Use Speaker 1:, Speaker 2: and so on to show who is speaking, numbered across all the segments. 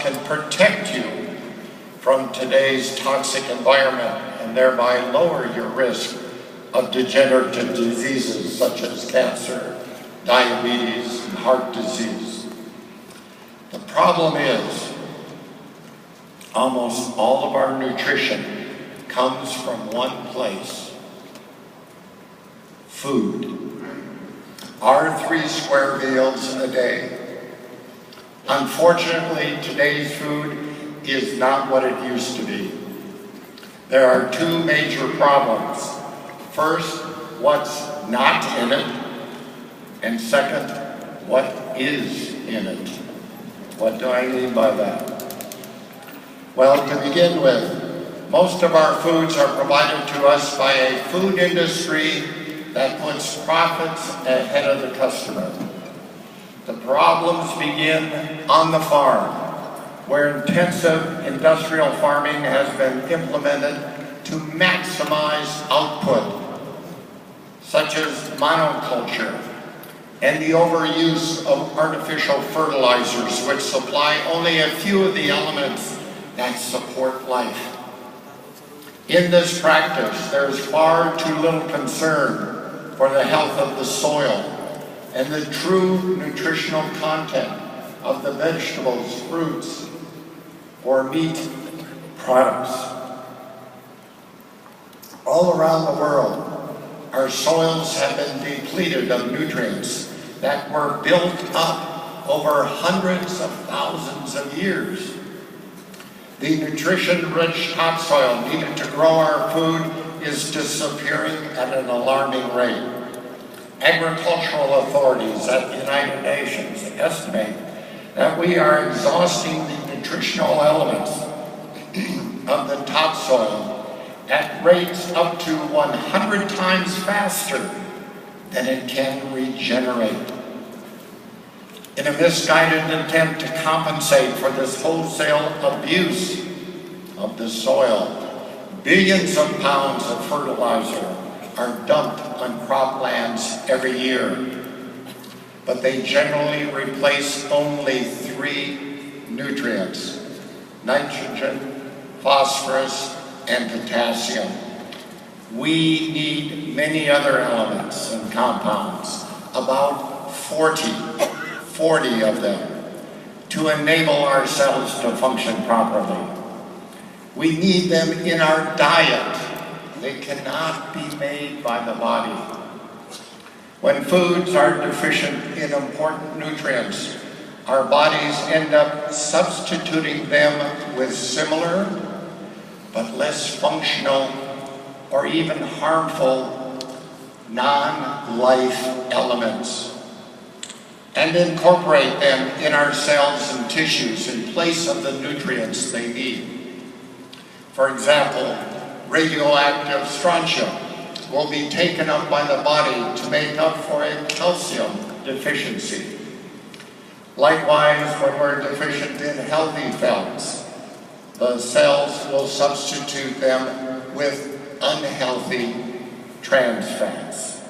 Speaker 1: can protect you from today's toxic environment and thereby lower your risk of degenerative diseases such as cancer, diabetes, and heart disease. The problem is, almost all of our nutrition comes from one place: food. Our 3 square meals a day. Unfortunately, today's food is not what it used to be. There are 2 major problems. First, what's not in it, and second, what is in it. What do I mean by that? Well, to begin with, most of our foods are provided to us by a food industry that puts profits ahead of the customer. The problems begin on the farm, where intensive industrial farming has been implemented to maximize output, such as monoculture and the overuse of artificial fertilizers, which supply only a few of the elements that support life. In this practice, there is far too little concern for the health of the soil and the true nutritional content of the vegetables, fruits, or meat products. All around the world, our soils have been depleted of nutrients that were built up over hundreds of thousands of years. The nutrition-rich topsoil needed to grow our food is disappearing at an alarming rate. Agricultural authorities at the United Nations estimate that we are exhausting the nutritional elements of the topsoil at rates up to 100 times faster than it can regenerate. In a misguided attempt to compensate for this wholesale abuse of the soil, billions of pounds of fertilizer are dumped on croplands every year, but they generally replace only 3 nutrients: nitrogen, phosphorus, and potassium. We need many other elements and compounds, about 40 of them, to enable our cells to function properly. We need them in our diet. They cannot be made by the body. When foods are deficient in important nutrients, our bodies end up substituting them with similar but less functional or even harmful non-life elements, and incorporate them in our cells and tissues in place of the nutrients they need. For example, radioactive strontium will be taken up by the body to make up for a calcium deficiency. Likewise, when we're deficient in healthy fats, the cells will substitute them with unhealthy trans fats.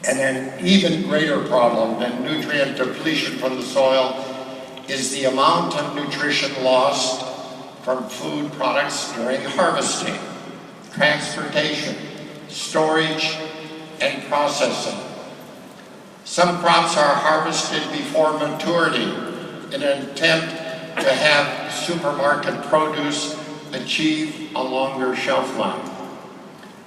Speaker 1: And an even greater problem than nutrient depletion from the soil is the amount of nutrition lost from food products during harvesting, transportation, storage, and processing. Some crops are harvested before maturity in an attempt to have supermarket produce achieve a longer shelf life.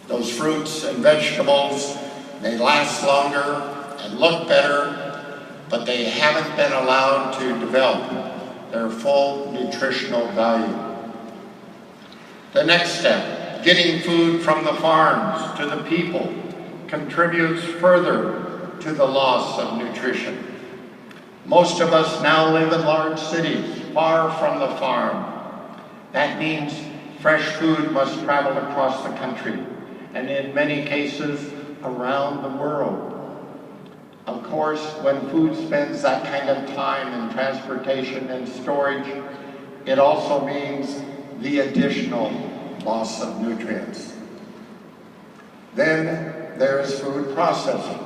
Speaker 1: Those fruits and vegetables may last longer and look better, but they haven't been allowed to develop their full nutritional value. The next step, getting food from the farms to the people, contributes further to the loss of nutrition. Most of us now live in large cities, far from the farm. That means fresh food must travel across the country, and in many cases, around the world. Of course, when food spends that kind of time in transportation and storage, it also means the additional loss of nutrients. Then there is food processing.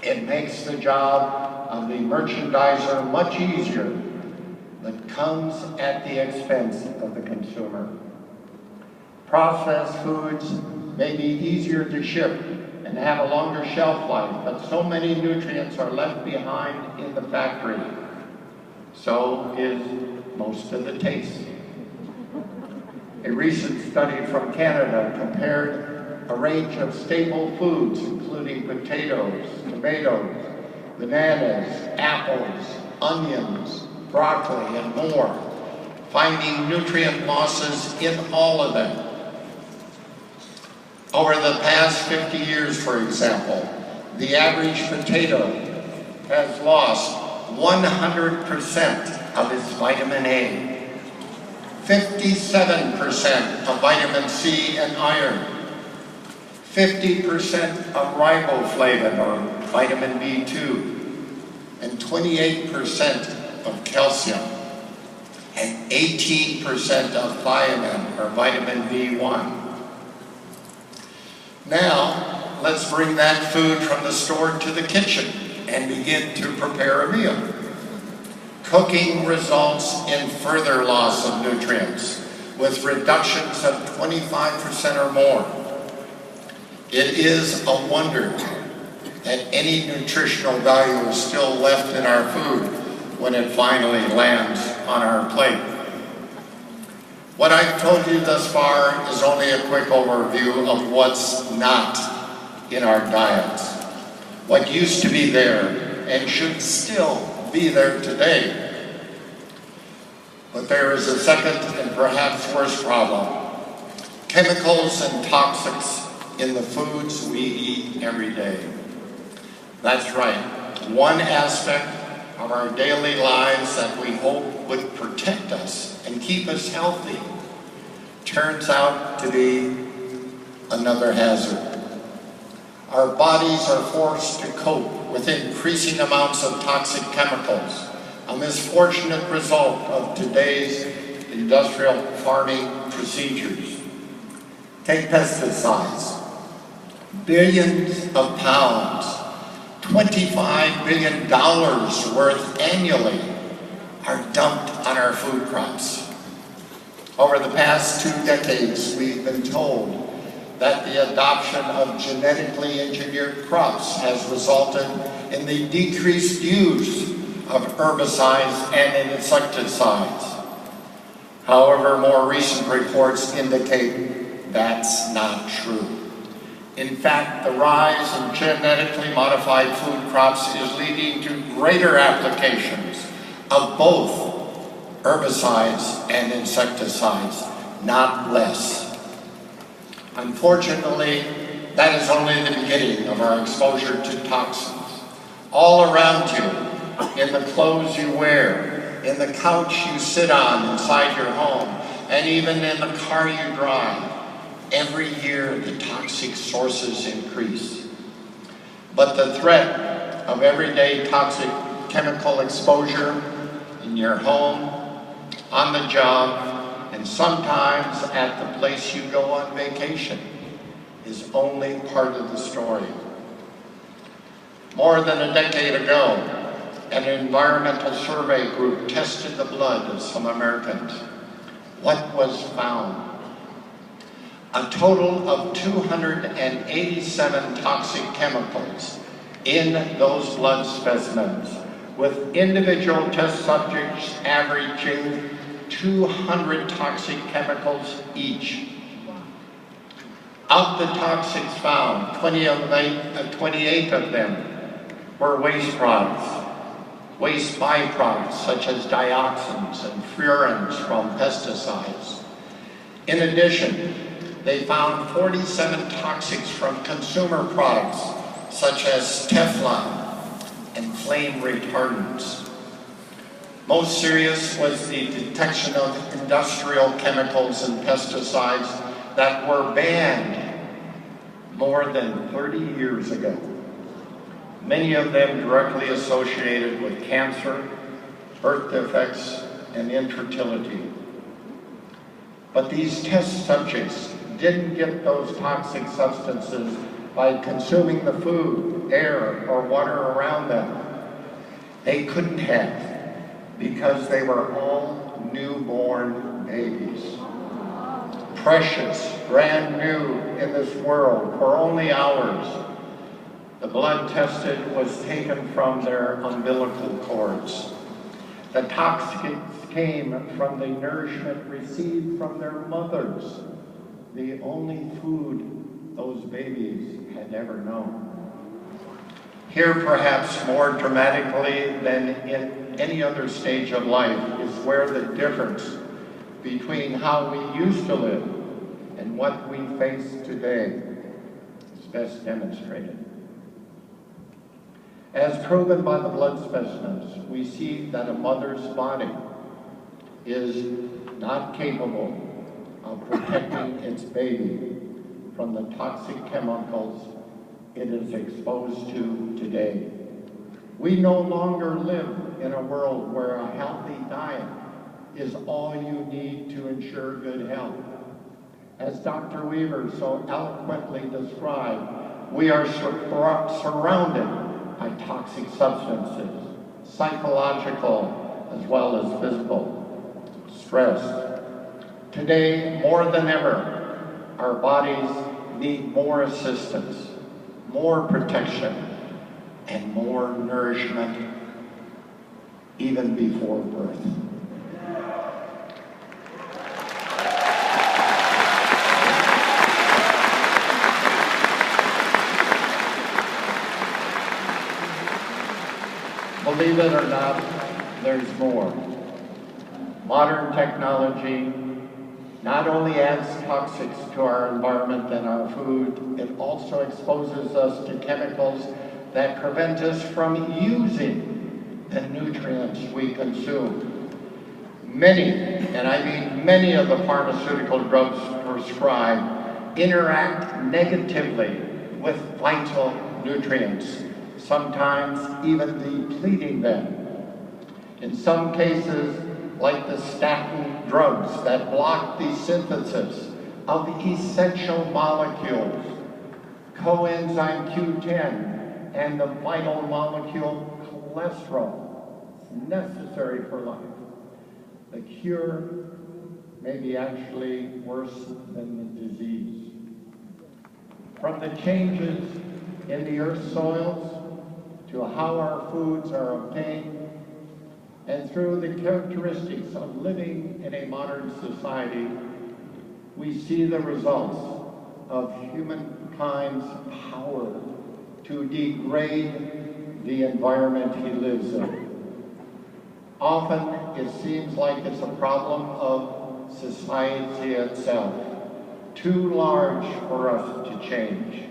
Speaker 1: It makes the job of the merchandiser much easier but comes at the expense of the consumer. Processed foods may be easier to ship and have a longer shelf life, but so many nutrients are left behind in the factory. So is most of the taste. A recent study from Canada compared a range of staple foods, including potatoes, tomatoes, bananas, apples, onions, broccoli, and more, finding nutrient losses in all of them. Over the past 50 years, for example, the average potato has lost 100% of its vitamin A, 57% of vitamin C and iron, 50% of riboflavin or vitamin B2, and 28% of calcium, and 18% of thiamine or vitamin B1. Now, let's bring that food from the store to the kitchen and begin to prepare a meal. Cooking results in further loss of nutrients, with reductions of 25% or more. It is a wonder that any nutritional value is still left in our food when it finally lands on our plate. What I've told you thus far is only a quick overview of what's not in our diets. What used to be there and should still be there today. But there is a second and perhaps worse problem. Chemicals and toxics in the foods we eat every day. That's right, one aspect of our daily lives that we hope would protect us and keep us healthy turns out to be another hazard. Our bodies are forced to cope with increasing amounts of toxic chemicals, a misfortunate result of today's industrial farming procedures. Take pesticides. Billions of pounds, $25 billion worth annually are dumped on our food crops. Over the past 2 decades, we've been told that the adoption of genetically engineered crops has resulted in the decreased use of herbicides and insecticides. However, more recent reports indicate that's not true. In fact, the rise in genetically modified food crops is leading to greater applications of both herbicides and insecticides, not less. Unfortunately, that is only the beginning of our exposure to toxins. All around you, in the clothes you wear, in the couch you sit on inside your home, and even in the car you drive, every year the toxic sources increase. But the threat of everyday toxic chemical exposure in your home, on the job, and sometimes at the place you go on vacation is only part of the story. More than a decade ago, an environmental survey group tested the blood of some Americans. What was found? A total of 287 toxic chemicals in those blood specimens, with individual test subjects averaging 200 toxic chemicals each. Of the toxics found, 28 of them were waste products, waste byproducts such as dioxins and furans from pesticides. In addition, they found 47 toxics from consumer products such as Teflon and flame retardants. Most serious was the detection of industrial chemicals and pesticides that were banned more than 30 years ago. Many of them directly associated with cancer, birth defects, and infertility. But these test subjects didn't get those toxic substances by consuming the food, air, or water around them. They couldn't have, because they were all newborn babies. Precious, brand new in this world for only hours. The blood tested was taken from their umbilical cords. The toxins came from the nourishment received from their mothers, the only food those babies had ever known. Here, perhaps more dramatically than in any other stage of life, is where the difference between how we used to live and what we face today is best demonstrated. As proven by the blood specimens, we see that a mother's body is not capable of protecting its baby from the toxic chemicals it is exposed to today. We no longer live in a world where a healthy diet is all you need to ensure good health. As Dr. Weaver so eloquently described, we are surrounded by toxic substances, psychological as well as physical, stress. Today, more than ever, our bodies need more assistance, more protection, and more nourishment even before birth. Believe it or not, there's more. Modern technology not only adds toxics to our environment and our food, it also exposes us to chemicals that prevent us from using the nutrients we consume. Many, and I mean many of the pharmaceutical drugs prescribed interact negatively with vital nutrients, sometimes even depleting them. In some cases, like the statin drugs that block the synthesis of essential molecules, coenzyme Q10, and the vital molecule cholesterol, necessary for life. The cure may be actually worse than the disease. From the changes in the earth's soils to how our foods are obtained, and through the characteristics of living in a modern society, we see the results of humankind's power to degrade the environment he lives in. Often, it seems like it's a problem of society itself, too large for us to change.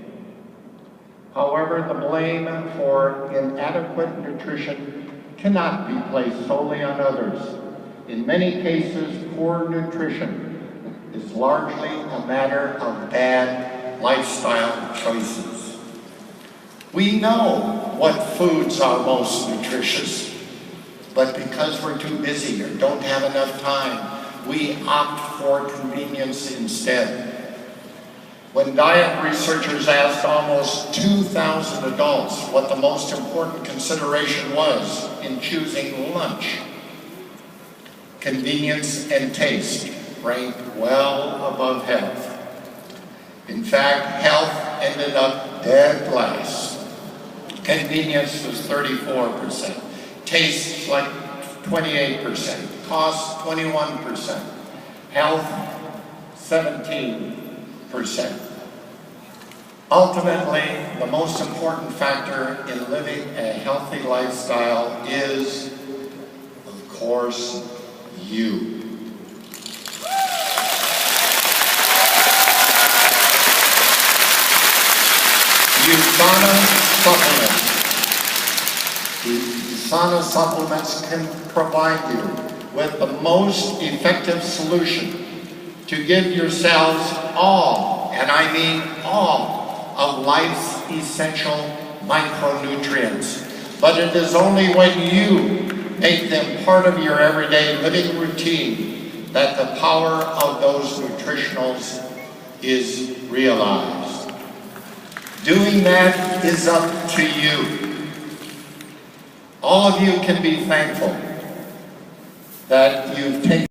Speaker 1: However, the blame for inadequate nutrition cannot be placed solely on others. In many cases, poor nutrition is largely a matter of bad lifestyle choices. We know what foods are most nutritious, but because we're too busy or don't have enough time, we opt for convenience instead. When diet researchers asked almost 2,000 adults what the most important consideration was in choosing lunch, convenience and taste ranked well above health. In fact, health ended up dead last. Convenience was 34%, taste like 28%, cost 21%, health 17%. Ultimately, the most important factor in living a healthy lifestyle is, of course, you. USANA supplements. The USANA supplements can provide you with the most effective solution to give yourselves all, and I mean all, of life's essential micronutrients. But it is only when you make them part of your everyday living routine that the power of those nutritionals is realized. Doing that is up to you. All of you can be thankful that you've taken